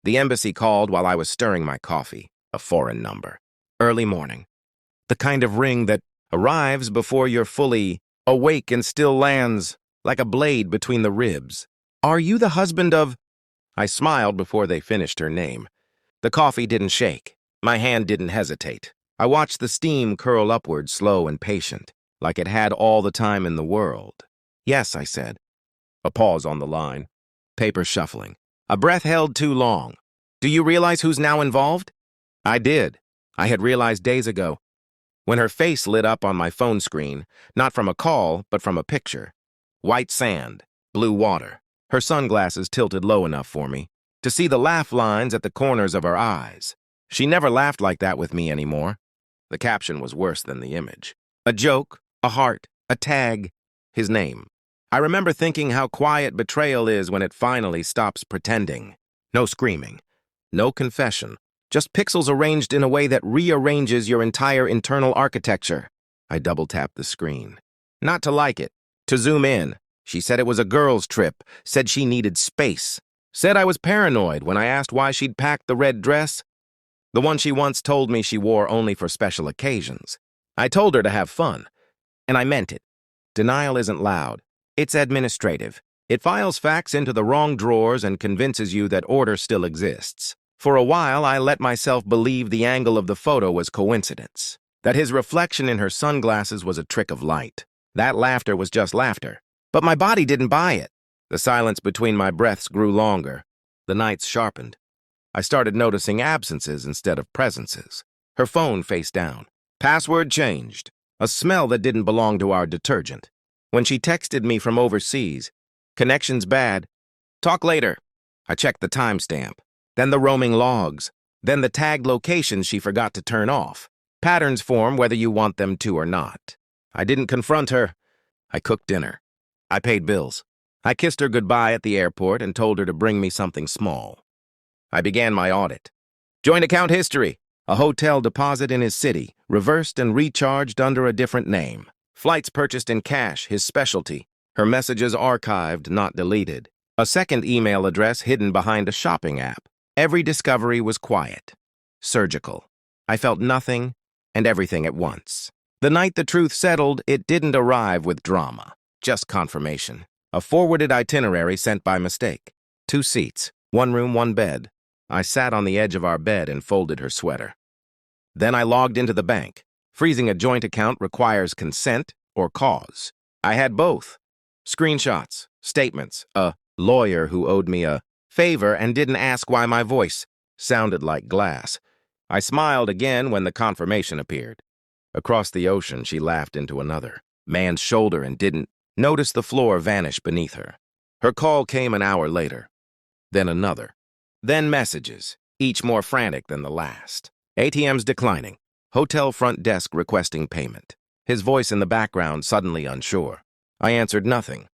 The embassy called while I was stirring my coffee, a foreign number. Early morning. The kind of ring that arrives before you're fully awake and still lands like a blade between the ribs. Are you the husband of... I smiled before they finished her name. The coffee didn't shake. My hand didn't hesitate. I watched the steam curl upward, slow and patient, like it had all the time in the world. Yes, I said. A pause on the line. Paper shuffling. A breath held too long. Do you realize who's now involved? I did. I had realized days ago. When her face lit up on my phone screen, not from a call, but from a picture. White sand, blue water. Her sunglasses tilted low enough for me to see the laugh lines at the corners of her eyes. She never laughed like that with me anymore. The caption was worse than the image. A joke, a heart, a tag, his name. I remember thinking how quiet betrayal is when it finally stops pretending. No screaming, no confession, just pixels arranged in a way that rearranges your entire internal architecture. I double-tapped the screen. Not to like it, to zoom in. She said it was a girl's trip, said she needed space, said I was paranoid when I asked why she'd packed the red dress. The one she once told me she wore only for special occasions. I told her to have fun, and I meant it. Denial isn't loud. It's administrative. It files facts into the wrong drawers and convinces you that order still exists. For a while, I let myself believe the angle of the photo was coincidence, that his reflection in her sunglasses was a trick of light. That laughter was just laughter. But my body didn't buy it. The silence between my breaths grew longer. The nights sharpened. I started noticing absences instead of presences. Her phone face down. Password changed. A smell that didn't belong to our detergent. When she texted me from overseas, connection's bad. Talk later. I checked the timestamp. Then the roaming logs. Then the tagged locations she forgot to turn off. Patterns form whether you want them to or not. I didn't confront her. I cooked dinner. I paid bills. I kissed her goodbye at the airport and told her to bring me something small. I began my audit. Joint account history. A hotel deposit in his city, reversed and recharged under a different name. Flights purchased in cash, his specialty. Her messages archived, not deleted. A second email address hidden behind a shopping app. Every discovery was quiet. Surgical. I felt nothing and everything at once. The night the truth settled, it didn't arrive with drama. Just confirmation. A forwarded itinerary sent by mistake. 2 seats, 1 room, 1 bed. I sat on the edge of our bed and folded her sweater. Then I logged into the bank. Freezing a joint account requires consent or cause. I had both. Screenshots, statements, a lawyer who owed me a favor and didn't ask why my voice sounded like glass. I smiled again when the confirmation appeared. Across the ocean, she laughed into another man's shoulder and didn't notice the floor vanish beneath her. Her call came an hour later. Then another. Then messages, each more frantic than the last. ATMs declining. Hotel front desk requesting payment. His voice in the background suddenly unsure. I answered nothing.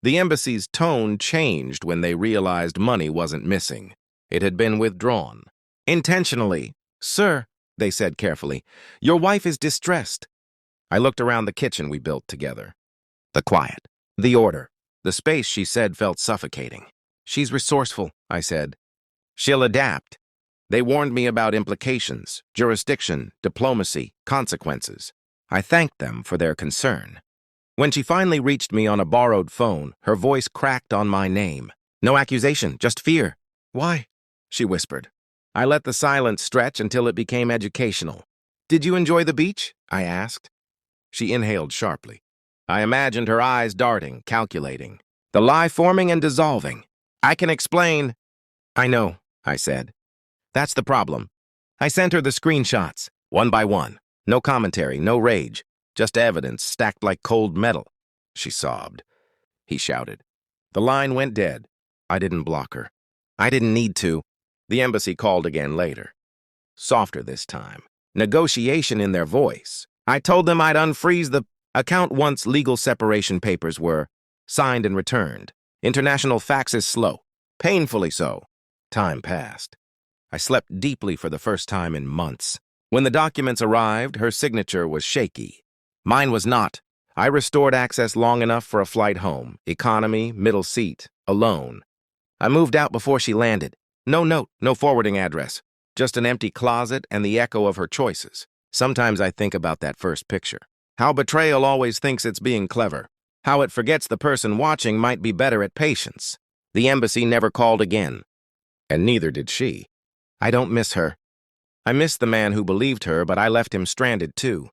The embassy's tone changed when they realized money wasn't missing. It had been withdrawn. Intentionally. Sir, they said carefully, your wife is distressed. I looked around the kitchen we built together. The quiet, the order, the space she said felt suffocating. She's resourceful, I said. She'll adapt. They warned me about implications, jurisdiction, diplomacy, consequences. I thanked them for their concern. When she finally reached me on a borrowed phone, her voice cracked on my name. No accusation, just fear. Why? She whispered. I let the silence stretch until it became educational. Did you enjoy the beach? I asked. She inhaled sharply. I imagined her eyes darting, calculating. The lie forming and dissolving. I can explain. I know, I said. That's the problem. I sent her the screenshots, one by one. No commentary, no rage. Just evidence stacked like cold metal. She sobbed. He shouted. The line went dead. I didn't block her. I didn't need to. The embassy called again later. Softer this time. Negotiation in their voice. I told them I'd unfreeze the account once legal separation papers were signed and returned. International fax is slow. Painfully so. Time passed. I slept deeply for the first time in months. When the documents arrived, her signature was shaky. Mine was not. I restored access long enough for a flight home. Economy, middle seat, alone. I moved out before she landed. No note, no forwarding address. Just an empty closet and the echo of her choices. Sometimes I think about that first picture. How betrayal always thinks it's being clever. How it forgets the person watching might be better at patience. The embassy never called again. And neither did she. I don't miss her. I miss the man who believed her, but I left him stranded too.